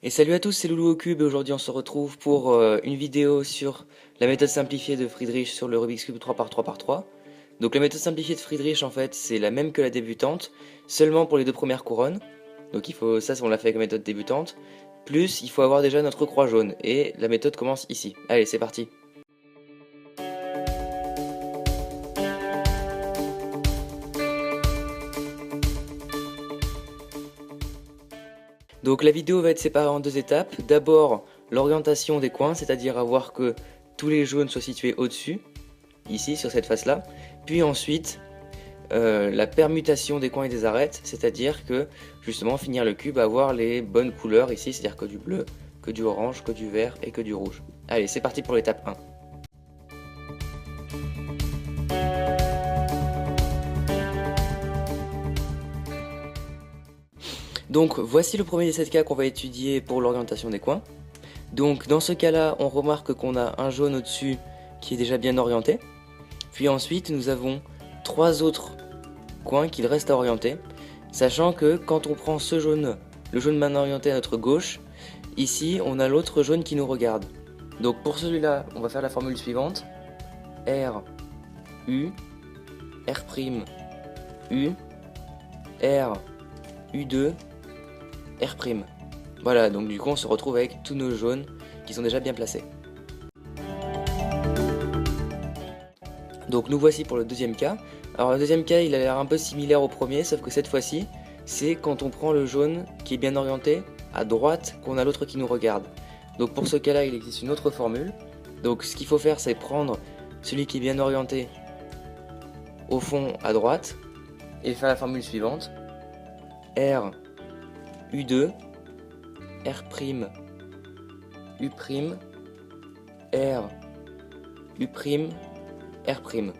Et salut à tous, c'est Loulou au cube et aujourd'hui on se retrouve pour une vidéo sur la méthode simplifiée de Friedrich sur le Rubik's Cube 3x3x3. Donc la méthode simplifiée de Friedrich en fait c'est la même que la débutante, seulement pour les deux premières couronnes. Donc il faut ça on l'a fait avec la méthode débutante. Plus il faut avoir déjà notre croix jaune et la méthode commence ici. Allez c'est parti. Donc la vidéo va être séparée en deux étapes. D'abord l'orientation des coins, c'est-à-dire avoir que tous les jaunes soient situés au-dessus, ici sur cette face-là. Puis ensuite la permutation des coins et des arêtes, c'est-à-dire que justement finir le cube, avoir les bonnes couleurs ici, c'est-à-dire que du bleu, que du orange, que du vert et que du rouge. Allez, c'est parti pour l'étape 1. Donc voici le premier des 7 cas qu'on va étudier pour l'orientation des coins. Donc dans ce cas-là, on remarque qu'on a un jaune au-dessus qui est déjà bien orienté. Puis ensuite, nous avons 3 autres coins qu'il reste à orienter, sachant que quand on prend ce jaune, le jaune maintenant orienté à notre gauche, ici on a l'autre jaune qui nous regarde. Donc pour celui-là, on va faire la formule suivante: R, U, R', U, R, U2, R'. Voilà, donc du coup on se retrouve avec tous nos jaunes qui sont déjà bien placés. Donc nous voici pour le deuxième cas. Alors le deuxième cas il a l'air un peu similaire au premier, sauf que cette fois-ci c'est quand on prend le jaune qui est bien orienté à droite qu'on a l'autre qui nous regarde. Donc pour ce cas là il existe une autre formule. Donc ce qu'il faut faire c'est prendre celui qui est bien orienté au fond à droite et faire la formule suivante: R, U2, R', U', R, U', R'.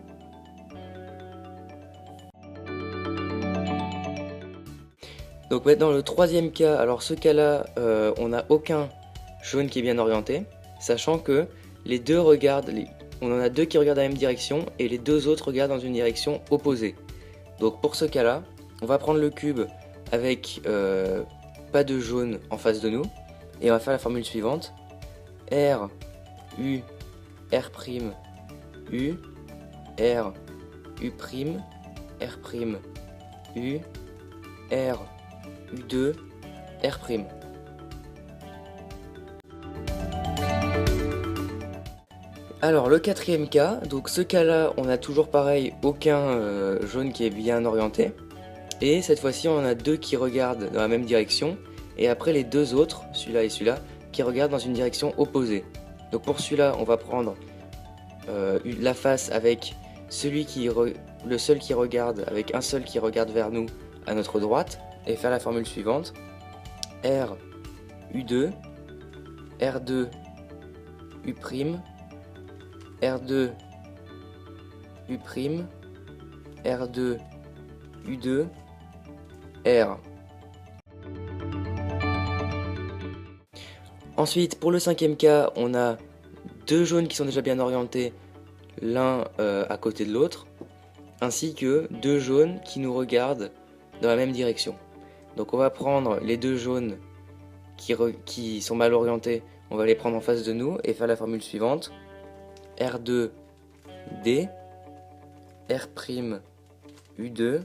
Donc maintenant le troisième cas, alors ce cas là on n'a aucun jaune qui est bien orienté, sachant que les deux regardent, on en a deux qui regardent dans la même direction et les deux autres regardent dans une direction opposée. Donc pour ce cas là, on va prendre le cube avec pas de jaune en face de nous et on va faire la formule suivante: R, U, R', U, R, U', R', U, R, U2, R'. Alors le quatrième cas, donc ce cas là on a toujours pareil aucun jaune qui est bien orienté. Et cette fois-ci on en a deux qui regardent dans la même direction. Et après les deux autres, celui-là et celui-là, qui regardent dans une direction opposée. Donc pour celui-là on va prendre la face avec le seul qui regarde, avec un seul qui regarde vers nous à notre droite. Et faire la formule suivante: R, U2, R2, U', R2, U', R2, U2, R. Ensuite, pour le cinquième cas, on a deux jaunes qui sont déjà bien orientés, l'un à côté de l'autre, ainsi que deux jaunes qui nous regardent dans la même direction. Donc on va prendre les deux jaunes qui sont mal orientés, on va les prendre en face de nous et faire la formule suivante: R2, D, R', U2,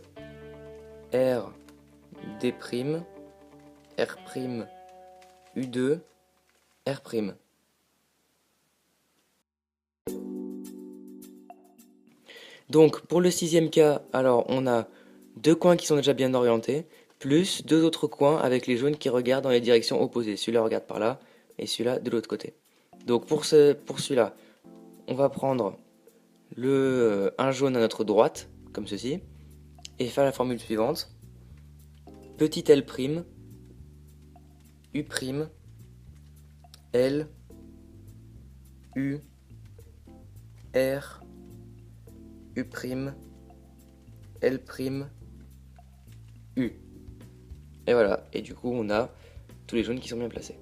R, D', R', U2, R'. Donc pour le sixième cas, alors on a deux coins qui sont déjà bien orientés, plus deux autres coins avec les jaunes qui regardent dans les directions opposées. Celui-là regarde par là et celui-là de l'autre côté. Donc pour celui-là, on va prendre un jaune à notre droite, comme ceci, et faire la formule suivante: petit L', U', L, U, R, U', L', U. Et voilà, et du coup on a tous les jaunes qui sont bien placés.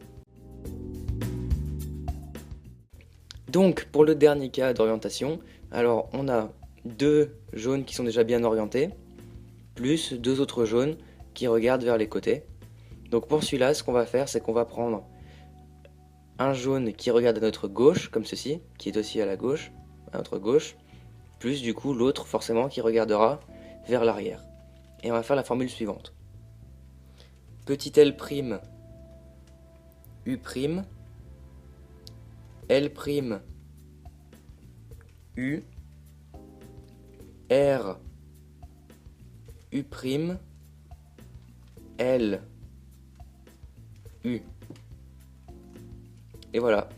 Donc pour le dernier cas d'orientation, alors on a deux jaunes qui sont déjà bien orientés, plus deux autres jaunes qui regardent vers les côtés. Donc pour celui-là, ce qu'on va faire, c'est qu'on va prendre un jaune qui regarde à notre gauche, comme ceci, qui est aussi à la gauche, à notre gauche, plus du coup l'autre forcément qui regardera vers l'arrière. Et on va faire la formule suivante. Petit L', U', L', U, R, U', L, U. Et voilà.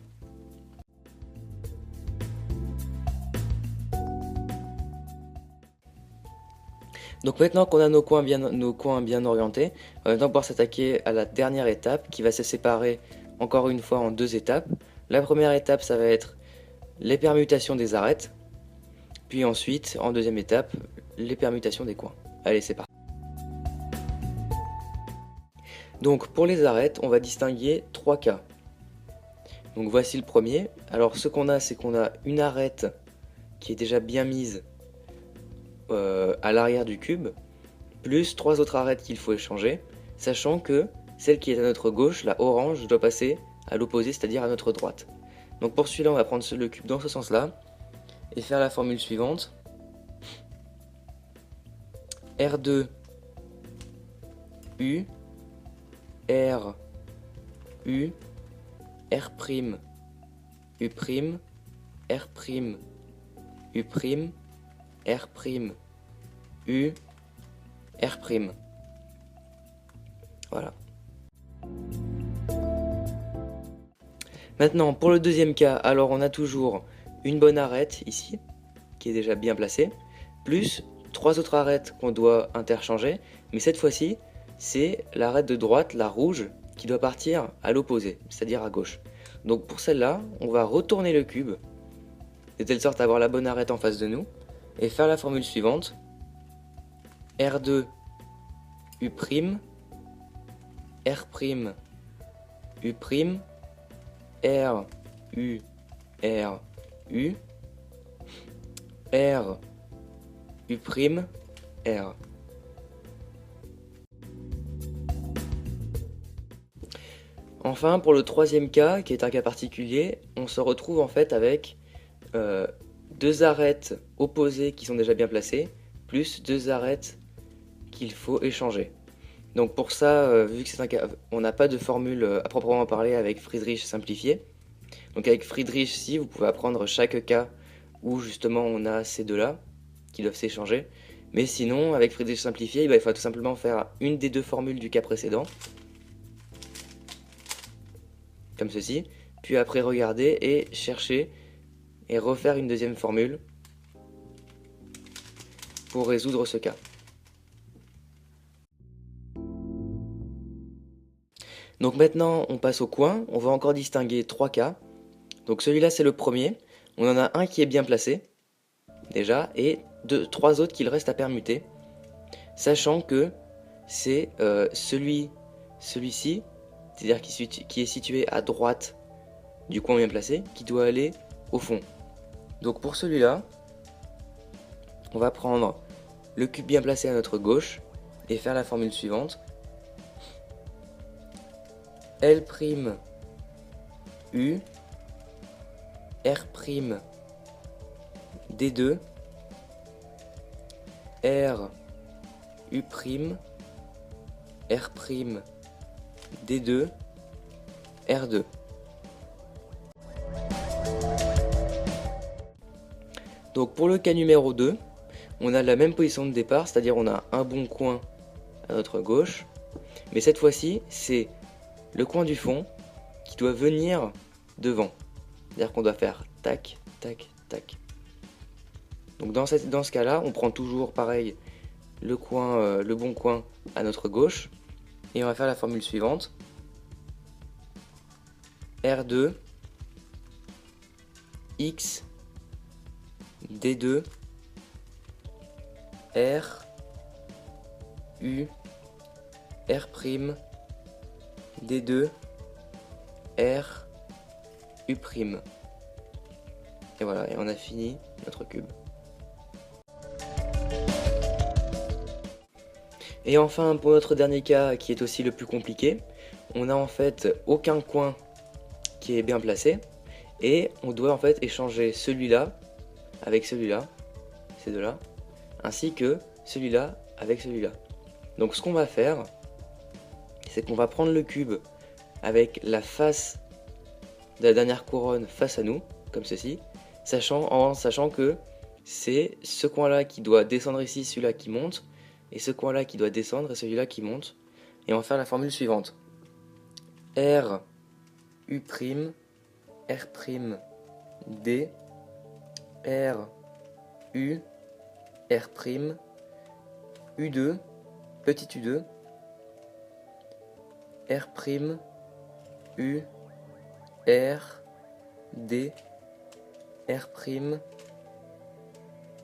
Donc maintenant qu'on a nos coins bien orientés, on va maintenant pouvoir s'attaquer à la dernière étape qui va se séparer encore une fois en deux étapes. La première étape, ça va être les permutations des arêtes. Puis ensuite, en deuxième étape, les permutations des coins. Allez, c'est parti. Donc pour les arêtes, on va distinguer trois cas. Donc voici le premier. Alors ce qu'on a, c'est qu'on a une arête qui est déjà bien mise à l'arrière du cube, plus trois autres arêtes qu'il faut échanger, sachant que celle qui est à notre gauche, la orange, doit passer à l'opposé, c'est-à-dire à notre droite. Donc pour celui-là, on va prendre le cube dans ce sens-là, et faire la formule suivante. R2, U, R, U, R', U', R', U', R', U, R'. Voilà. Maintenant, pour le deuxième cas, alors on a toujours une bonne arête ici, qui est déjà bien placée, plus trois autres arêtes qu'on doit interchanger, mais cette fois-ci, c'est l'arête de droite, la rouge, qui doit partir à l'opposé, c'est-à-dire à gauche. Donc pour celle-là, on va retourner le cube, de telle sorte à avoir la bonne arête en face de nous, et faire la formule suivante. R2, U', R', U', R, U, R, U, R, U', R. Enfin, pour le troisième cas, qui est un cas particulier, on se retrouve en fait avec deux arêtes opposées qui sont déjà bien placées, plus deux arêtes qu'il faut échanger. Donc pour ça, vu que c'est un cas, on n'a pas de formule à proprement parler avec Friedrich simplifié. Donc avec Friedrich, si, vous pouvez apprendre chaque cas où justement on a ces deux-là qui doivent s'échanger. Mais sinon, avec Friedrich simplifié, il faut tout simplement faire une des deux formules du cas précédent, comme ceci, puis après regarder et chercher et refaire une deuxième formule pour résoudre ce cas. Donc maintenant, on passe au coin. On va encore distinguer trois cas. Donc celui-là, c'est le premier. On en a un qui est bien placé, déjà, et trois autres qu'il reste à permuter, sachant que c'est celui-ci, c'est-à-dire qui est situé à droite du coin bien placé, qui doit aller au fond. Donc pour celui-là, on va prendre le cube bien placé à notre gauche et faire la formule suivante. L', U, R', D2, R, U', R', D2, R2. Donc pour le cas numéro 2, on a la même position de départ, c'est-à-dire on a un bon coin à notre gauche, mais cette fois-ci, c'est le coin du fond qui doit venir devant. C'est-à-dire qu'on doit faire tac, tac, tac. Donc dans ce cas-là, on prend toujours pareil le bon coin à notre gauche et on va faire la formule suivante. R2, X, D2, R, U, R', D2, R, U'. Et voilà, et on a fini notre cube. Et enfin, pour notre dernier cas, qui est aussi le plus compliqué, on a en fait aucun coin qui est bien placé, et on doit en fait échanger celui-là avec celui-là, ces deux-là, ainsi que celui-là avec celui-là. Donc ce qu'on va faire, c'est qu'on va prendre le cube avec la face de la dernière couronne face à nous, comme ceci, en sachant que c'est ce coin-là qui doit descendre ici, celui-là qui monte, et ce coin-là qui doit descendre et celui-là qui monte. Et on va faire la formule suivante. R, U', R', D, R, U, R', U2, petit U2, R', U, R, D, R',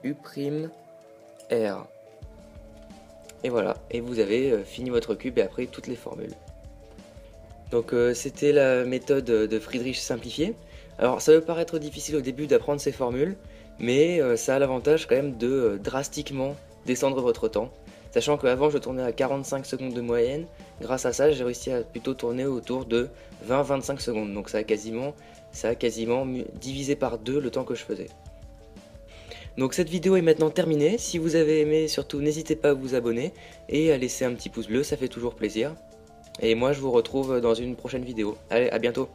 U', R. Et voilà, et vous avez fini votre cube et après toutes les formules. Donc c'était la méthode de Friedrich simplifiée. Alors ça peut paraître difficile au début d'apprendre ces formules, mais ça a l'avantage quand même de drastiquement descendre votre temps. Sachant qu'avant je tournais à 45 secondes de moyenne, grâce à ça j'ai réussi à plutôt tourner autour de 20-25 secondes. Donc ça a quasiment divisé par 2 le temps que je faisais. Donc cette vidéo est maintenant terminée. Si vous avez aimé, surtout n'hésitez pas à vous abonner et à laisser un petit pouce bleu, ça fait toujours plaisir. Et moi je vous retrouve dans une prochaine vidéo. Allez, à bientôt!